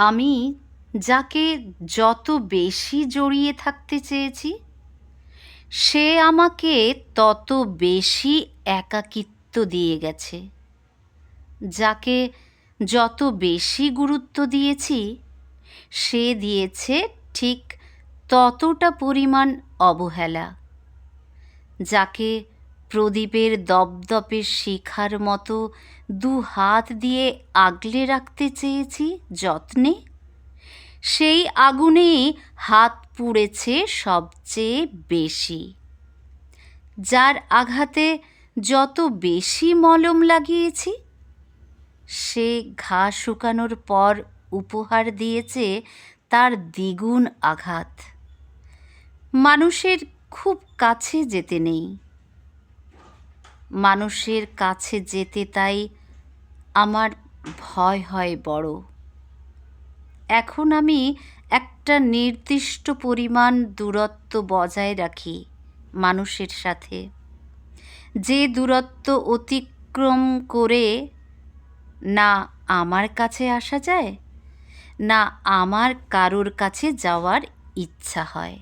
আমি যাকে যত বেশি জড়িয়ে থাকতে চেয়েছি, সে আমাকে তত বেশি একাকিত্ব দিয়ে গেছে। যাকে যত বেশি গুরুত্ব দিয়েছি, সে দিয়েছে ঠিক ততটা পরিমাণ অবহেলা। যাকে প্রদীপের দপদপে শিখার মতো দু হাত দিয়ে আগলে রাখতে চেয়েছি যত্নে, সেই আগুনেই হাত পুড়েছে সবচেয়ে বেশি। যার আঘাতে যত বেশি মলম লাগিয়েছি, সে ঘা শুকানোর পর উপহার দিয়েছে তার দ্বিগুণ আঘাত। মানুষের খুব কাছে যেতে নেই, মানুষের কাছে যেতে তাই আমার ভয় হয় বড়। এখন আমি একটা নির্দিষ্ট পরিমাণ দূরত্ব বজায় রাখি মানুষের সাথে। যে দূরত্ব অতিক্রম করে না আমার কাছে আসা যায়, না আমার কারোর কাছে যাওয়ার ইচ্ছা হয়।